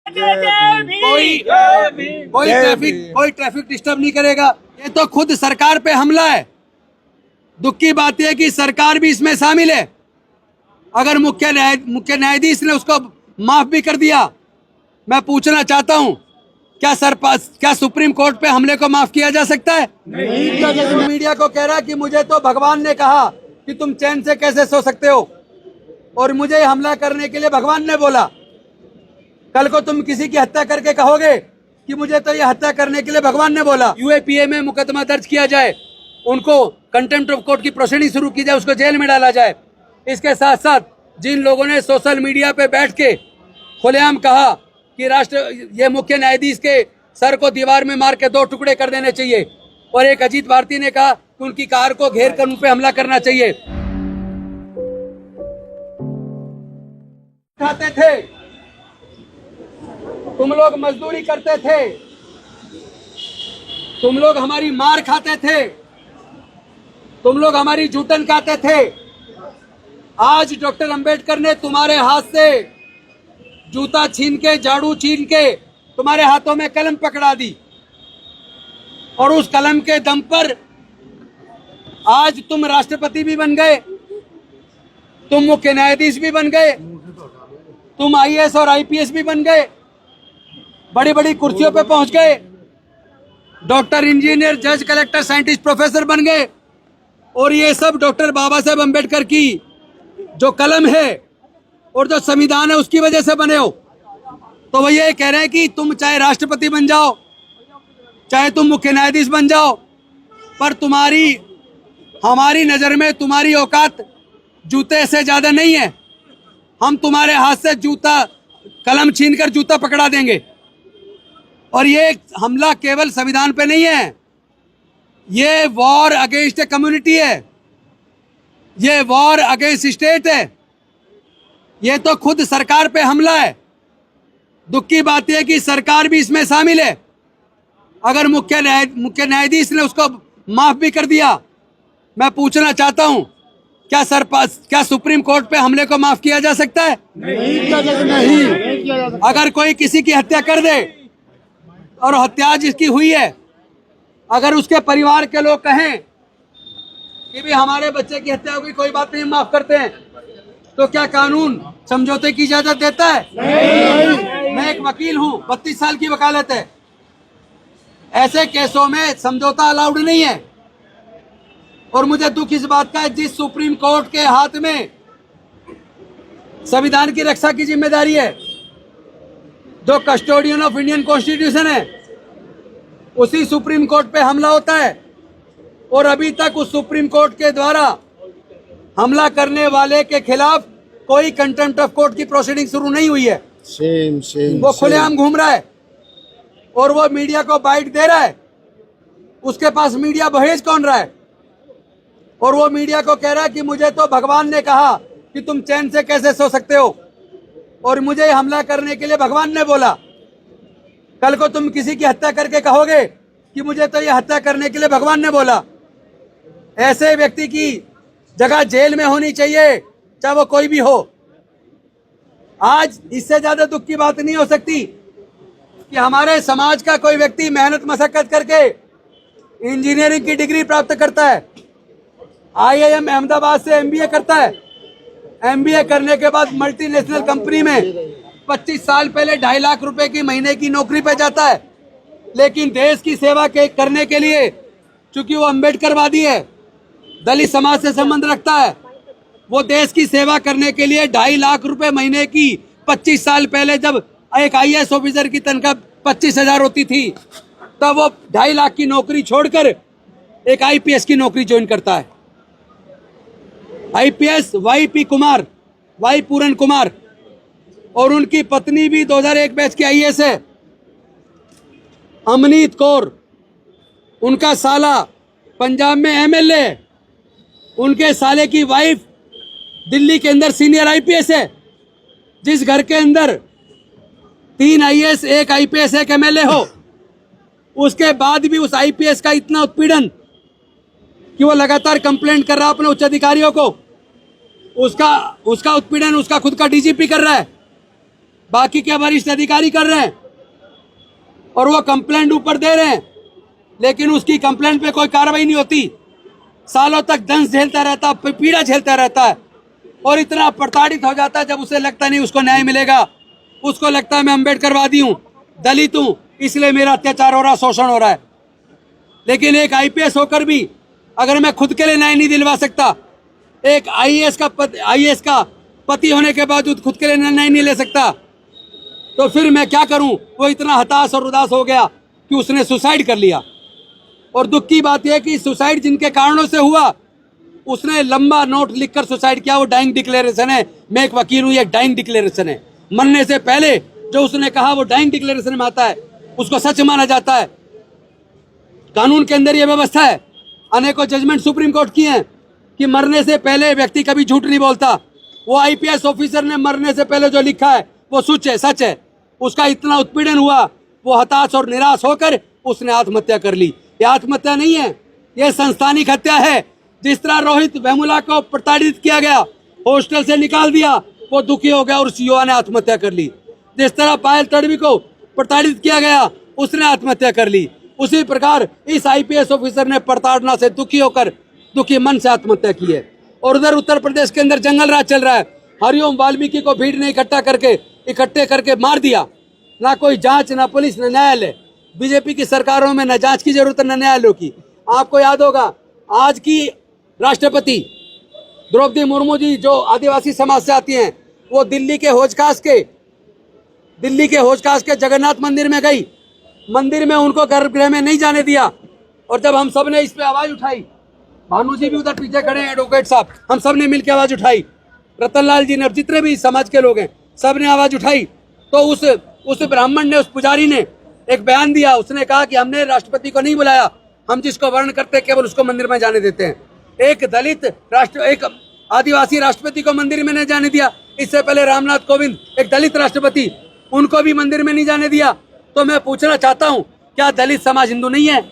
कोई traffic disturb नहीं करेगा। ये तो खुद सरकार पे हमला है। दुख की बात यह है कि सरकार भी इसमें शामिल है। अगर मुख्य न्यायाधीश ने उसको माफ भी कर दिया, मैं पूछना चाहता हूं, क्या सुप्रीम कोर्ट पे हमले को माफ किया जा सकता है? नहीं। मीडिया को कह रहा कि मुझे तो भगवान ने कहा कि तुम चैन से कैसे सो सकते हो, और मुझे हमला करने के लिए भगवान ने बोला। कल को तुम किसी की हत्या करके कहोगे कि मुझे तो ये हत्या करने के लिए भगवान ने बोला। यूएपीए में मुकदमा दर्ज किया जाए, उनको कंटेम्प्ट ऑफ कोर्ट की प्रोसीडिंग शुरू की जाए, उसको जेल में डाला जाए। इसके साथ साथ जिन लोगों ने सोशल मीडिया पे बैठ के खुलेआम कहा कि ये मुख्य न्यायाधीश के सर को दीवार में मार के 2 टुकड़े कर देने चाहिए, और एक अजीत भारती ने कहा कि उनकी कार को घेर कर उन पे हमला करना चाहिए। खाते थे तुम लोग, मजदूरी करते थे तुम लोग, हमारी मार खाते थे तुम लोग, हमारी जूठन खाते थे। आज डॉक्टर अंबेडकर ने तुम्हारे हाथ से जूता छीन के, झाड़ू छीन के तुम्हारे हाथों में कलम पकड़ा दी, और उस कलम के दम पर आज तुम राष्ट्रपति भी बन गए, तुम मुख्य न्यायाधीश भी बन गए, तुम आईएएस और आईपीएस भी बन गए, बड़ी बड़ी कुर्सियों पे पहुंच गए, डॉक्टर, इंजीनियर, जज, कलेक्टर, साइंटिस्ट, प्रोफेसर बन गए। और ये सब डॉक्टर बाबा साहेब अंबेडकर की जो कलम है और जो संविधान है उसकी वजह से बने हो। तो वो ये कह रहे हैं कि तुम चाहे राष्ट्रपति बन जाओ, चाहे तुम मुख्य न्यायाधीश बन जाओ, पर हमारी नजर में तुम्हारी औकात जूते से ज्यादा नहीं है। हम तुम्हारे हाथ से कलम छीनकर जूता पकड़ा देंगे। और ये हमला केवल संविधान पे नहीं है, ये वॉर अगेंस्ट ए कम्युनिटी है, ये वॉर अगेंस्ट स्टेट है। ये तो खुद सरकार पे हमला है। दुख की बात यह है कि सरकार भी इसमें शामिल है। अगर मुख्य न्यायाधीश ने उसको माफ भी कर दिया, मैं पूछना चाहता हूं, क्या सुप्रीम कोर्ट पे हमले को माफ किया जा सकता है? नहीं। अगर कोई किसी की हत्या कर दे, और हत्या जिसकी हुई है, अगर उसके परिवार के लोग कहें कि भी हमारे बच्चे की हत्या हो गई, कोई बात नहीं, माफ करते हैं, तो क्या कानून समझौते की इजाजत देता है? नहीं। मैं एक वकील हूं, 32 साल की वकालत है। ऐसे केसों में समझौता अलाउड नहीं है। और मुझे दुख इस बात का है, जिस सुप्रीम कोर्ट के हाथ में संविधान की रक्षा की जिम्मेदारी है, जो कस्टोडियन ऑफ इंडियन कॉन्स्टिट्यूशन है, उसी सुप्रीम कोर्ट पे हमला होता है। और अभी तक उस सुप्रीम कोर्ट के द्वारा हमला करने वाले के खिलाफ कोई कंटेम्प्ट ऑफ कोर्ट की प्रोसीडिंग शुरू नहीं हुई है। वो खुलेआम घूम रहा है और वो मीडिया को बाइट दे रहा है। उसके पास मीडिया भेज कौन रहा है? और वो मीडिया को कह रहा है कि मुझे तो भगवान ने कहा कि तुम चैन से कैसे सो सकते हो, और मुझे हमला करने के लिए भगवान ने बोला। कल को तुम किसी की हत्या करके कहोगे कि मुझे तो ये हत्या करने के लिए भगवान ने बोला। ऐसे व्यक्ति की जगह जेल में होनी चाहिए, चाहे वो कोई भी हो। आज इससे ज्यादा दुख की बात नहीं हो सकती कि हमारे समाज का कोई व्यक्ति मेहनत मशक्कत करके इंजीनियरिंग की डिग्री प्राप्त करता है, आईआईएम अहमदाबाद से एमबीए करता है, एमबीए करने के बाद मल्टीनेशनल कंपनी में 25 साल पहले 2.5 लाख रुपए की महीने की नौकरी पे जाता है। लेकिन देश की सेवा करने के लिए, चूंकि वो अम्बेडकरवादी है, दलित समाज से संबंध रखता है, वो देश की सेवा करने के लिए 2.5 लाख रुपए महीने की 25 साल पहले, जब एक आईएएस ऑफिसर की तनख्वाह 25,000 होती थी, तब वो 2.5 लाख की नौकरी छोड़कर एक आईपीएस की नौकरी ज्वाइन करता है। आईपीएस वाई पूरन कुमार, और उनकी पत्नी भी 2001 बैच की आईएएस है, अमनीत कौर। उनका साला पंजाब में एमएलए है, उनके साले की वाइफ दिल्ली के अंदर सीनियर आईपीएस है। जिस घर के अंदर 3 आईएएस, 1 आईपीएस, 1 एमएलए हो, उसके बाद भी उस आईपीएस का इतना उत्पीड़न कि वो लगातार कंप्लेंट कर रहा अपने उच्च अधिकारियों को। उसका उत्पीड़न उसका खुद का डीजीपी कर रहा है। बाकी के वरिष्ठ अधिकारी कर रहे हैं और वो कंप्लेंट ऊपर दे रहे हैं, लेकिन उसकी कंप्लेंट पे कोई कार्रवाई नहीं होती। सालों तक दंश झेलता रहता, पीड़ा झेलता रहता है और इतना प्रताड़ित हो जाता है जब उसे लगता नहीं उसको न्याय मिलेगा। उसको लगता है मैं अम्बेडकरवादी हूँ, दलित हूँ, इसलिए मेरा अत्याचार हो रहा है, शोषण हो रहा है। लेकिन एक आईपीएस होकर भी अगर मैं खुद के लिए न्याय नहीं दिलवा सकता, एक आईएएस का पति होने के बावजूद खुद के लिए न्याय नहीं ले सकता, तो फिर मैं क्या करूं। वो इतना हताश और उदास हो गया कि उसने सुसाइड कर लिया। और दुख की बात यह कि सुसाइड जिनके कारणों से हुआ, उसने लंबा नोट लिखकर सुसाइड किया। वो डाइंग डिक्लेरेशन है। मैं एक वकील हूं, ये डाइंग डिक्लेरेशन है। मरने से पहले जो उसने कहा वो डाइंग डिक्लेरेशन में आता है, उसको सच माना जाता है। कानून के अंदर यह व्यवस्था है। अनेकों जजमेंट सुप्रीम कोर्ट की हैं कि मरने से पहले व्यक्ति कभी झूठ नहीं बोलता। वो आईपीएस ऑफिसर ने मरने से पहले जो लिखा है वो सच है। उसका इतना उत्पीड़न हुआ, वो हताश और निराश होकर उसने आत्महत्या कर ली। ये आत्महत्या नहीं है, ये संस्थानिक हत्या है। जिस तरह रोहित वेमुला को प्रताड़ित किया गया, हॉस्टल से निकाल दिया, वो दुखी हो गया और उस युवा ने आत्महत्या कर ली। जिस तरह पायल तड़वी को प्रताड़ित किया गया, उसने आत्महत्या कर ली। उसी प्रकार इस आईपीएस ऑफिसर ने प्रताड़ना से दुखी होकर दुखी मन से आत्महत्या की है। और उधर उत्तर प्रदेश के अंदर जंगल राज चल रहा है। हरिओम वाल्मीकि को भीड़ ने इकट्ठे करके मार दिया। ना कोई जांच, ना पुलिस, ना न्यायालय। बीजेपी की सरकारों में न जांच की जरूरत है, न न्यायालयों की। आपको याद होगा आज की राष्ट्रपति द्रौपदी मुर्मू जी जो आदिवासी समाज से आती हैं, वो दिल्ली के होजखास के जगन्नाथ मंदिर में गई। मंदिर में उनको गर्भगृह में नहीं जाने दिया। और जब हम सब ने इस पे आवाज उठाई, भानु जी भी उधर पीछे खड़े हैं, एडवोकेट साहब, हम सब ने मिलकर आवाज उठाई, रतनलाल जी ने और जितने भी समाज के लोग हैं सब ने आवाज उठाई। तो उस ब्राह्मण ने, उस पुजारी ने एक बयान दिया। उसने कहा कि हमने राष्ट्रपति को नहीं बुलाया, हम जिसको वर्ण करते केवल उसको मंदिर में जाने देते हैं। एक आदिवासी राष्ट्रपति को मंदिर में नहीं जाने दिया। इससे पहले रामनाथ कोविंद, एक दलित राष्ट्रपति, उनको भी मंदिर में नहीं जाने दिया। तो मैं पूछना चाहता हूं, क्या दलित समाज हिंदू नहीं है?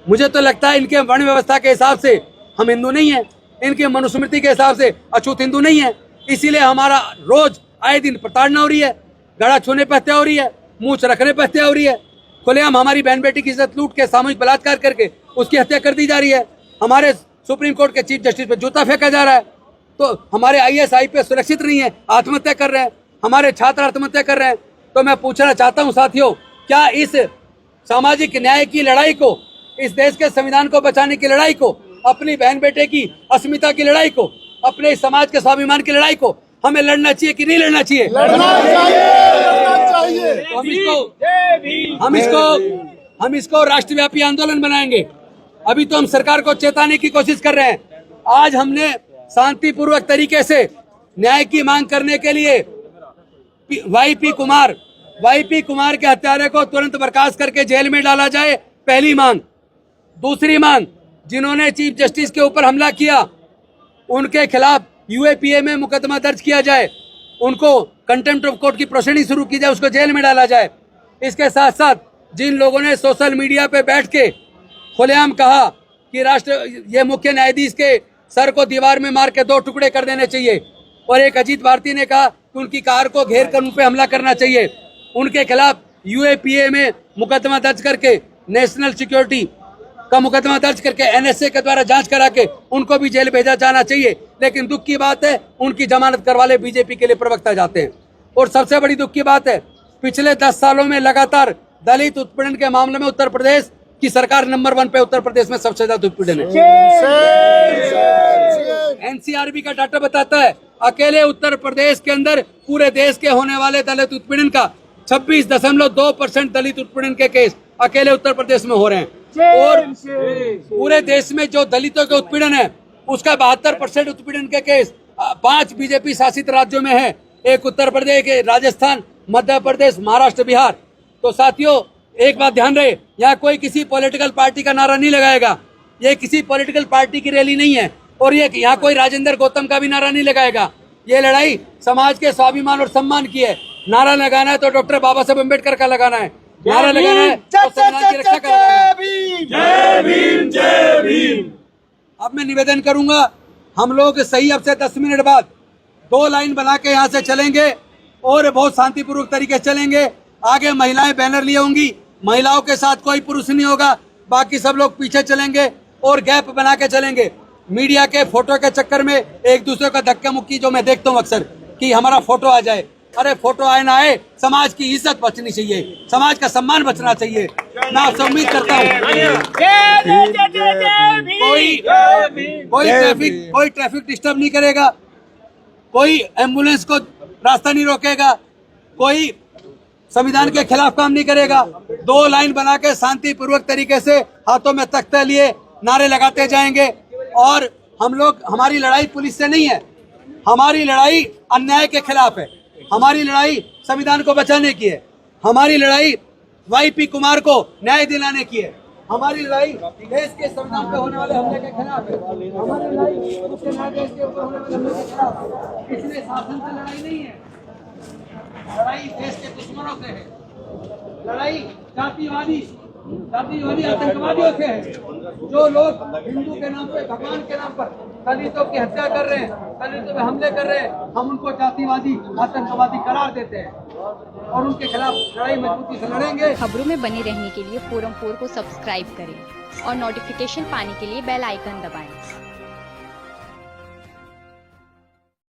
मुझे तो लगता है इनके वर्ण व्यवस्था के हिसाब से हम हिंदू नहीं है, इनके मनुस्मृति के हिसाब से अछूत हिंदू नहीं है। इसीलिए हमारा रोज आए दिन प्रताड़ना हो रही है, गला छूने पर हत्या हो रही है, मूछ रखने पर हत्या हो रही है, खुलेआम हमारी बहन बेटी की इज्जत लूट के, सामूहिक बलात्कार करके उसकी हत्या कर दी जा रही है। हमारे सुप्रीम कोर्ट के चीफ जस्टिस पे जूता फेंका जा रहा है। तो हमारे आईएएस आईपीएस सुरक्षित नहीं है, आत्महत्या कर रहे हैं, हमारे छात्र आत्महत्या कर रहे हैं। तो मैं पूछना चाहता हूं साथियों, क्या इस सामाजिक न्याय की लड़ाई को, इस देश के संविधान को बचाने की लड़ाई को, अपनी बहन बेटे की अस्मिता की लड़ाई को, अपने समाज के स्वाभिमान की लड़ाई को हमें लड़ना चाहिए कि नहीं लड़ना चाहिए? हम इसको राष्ट्रव्यापी आंदोलन बनाएंगे। अभी तो हम सरकार को चेताने की कोशिश कर रहे हैं। आज हमने शांतिपूर्वक तरीके से न्याय की मांग करने के लिए वाईपी कुमार के हत्यारे को तुरंत बर्खास्त करके जेल में डाला जाए, पहली मांग। दूसरी मांग, जिन्होंने चीफ जस्टिस के ऊपर हमला किया उनके खिलाफ यूएपीए में मुकदमा दर्ज किया जाए, उनको कंटेम्प्ट ऑफ कोर्ट की प्रोसीडिंग शुरू की जाए, उसको जेल में डाला जाए। इसके साथ साथ जिन लोगों ने सोशल मीडिया पे बैठ के खुलेआम कहा कि ये मुख्य न्यायाधीश के सर को दीवार में मार के 2 टुकड़े कर देने चाहिए, और एक अजीत भारती ने कहा कि उनकी कार को घेर कर उन पे हमला करना चाहिए, उनके खिलाफ यूएपीए में मुकदमा दर्ज करके, नेशनल सिक्योरिटी का मुकदमा दर्ज करके एनएसए के द्वारा जांच करा के उनको भी जेल भेजा जाना चाहिए। लेकिन दुख की बात है, उनकी जमानत करवा ले बीजेपी के लिए प्रवक्ता जाते हैं। और सबसे बड़ी दुख की बात है, पिछले 10 सालों में लगातार दलित उत्पीड़न के मामले में उत्तर प्रदेश की सरकार नंबर 1 पे, उत्तर प्रदेश में सबसे ज्यादा उत्पीड़न है। एनसीआरबी का डाटा बताता है, अकेले उत्तर प्रदेश के अंदर पूरे देश के होने वाले दलित उत्पीड़न का 26.2% दलित उत्पीड़न के केस अकेले उत्तर प्रदेश में हो रहे हैं। और पूरे देश में जो दलितों के उत्पीड़न है उसका 72% उत्पीड़न के केस 5 बीजेपी शासित राज्यों में है। एक उत्तर प्रदेश, राजस्थान, मध्य प्रदेश, महाराष्ट्र, बिहार। तो साथियों, एक बात ध्यान रहे, यहाँ कोई किसी पॉलिटिकल पार्टी का नारा नहीं लगाएगा, ये किसी पॉलिटिकल पार्टी की रैली नहीं है, और ये यहाँ कोई राजेंद्र गौतम का भी नारा नहीं लगाएगा। ये लड़ाई समाज के स्वाभिमान और सम्मान की है। नारा लगाना है तो डॉक्टर बाबा साहब अम्बेडकर का लगाना है, नारा लगाना है तो संविधान की रक्षा करना है। जय भीम। अब मैं निवेदन करूंगा, हम लोग सही अब से 10 मिनट बाद 2 लाइन बना के यहाँ से चलेंगे और बहुत शांतिपूर्वक तरीके से चलेंगे। आगे महिलाएं बैनर लिए होंगी, महिलाओं के साथ कोई पुरुष नहीं होगा, बाकी सब लोग पीछे चलेंगे और गैप बना के चलेंगे। मीडिया के फोटो के चक्कर में एक दूसरे का धक्का मुक्की जो मैं देखता हूँ अक्सर कि हमारा फोटो आ जाए, अरे फोटो आए ना आए, समाज की इज्जत बचनी चाहिए, समाज का सम्मान बचना चाहिए। मैं आपसे उम्मीद करता हूँ कोई ट्रैफिक डिस्टर्ब नहीं करेगा, कोई एम्बुलेंस को रास्ता नहीं रोकेगा, कोई संविधान के खिलाफ काम नहीं करेगा। दो लाइन बना के शांतिपूर्वक तरीके से हाथों में तख्ते लिए नारे लगाते जाएंगे। और हम लोग, हमारी लड़ाई पुलिस से नहीं है, हमारी लड़ाई अन्याय के खिलाफ है, हमारी लड़ाई संविधान को बचाने की है, हमारी लड़ाई वाईपी कुमार को न्याय दिलाने की है, हमारी लड़ाई देश के संविधान पे होने वाले हमले के खिलाफ है, हमारी लड़ाई मुख्य न्यायाधीश के ऊपर होने वाले हमले के खिलाफ है। इसलिए शासन से लड़ाई नहीं है, लड़ाई देश के दुश्मनों से है, लड़ाई जातिवादी आतंकवादियों से है, जो लोग हिंदू के नाम पे, भगवान के नाम पर दलितों की हत्या कर रहे हैं, दलितों पे हमले कर रहे हैं। हम उनको जातिवादी आतंकवादी करार देते हैं और उनके खिलाफ लड़ाई मजबूती से लड़ेंगे। खबरों में बने रहने के लिए फोरम 4 को सब्सक्राइब करें और नोटिफिकेशन पाने के लिए बेल आइकन दबाएं।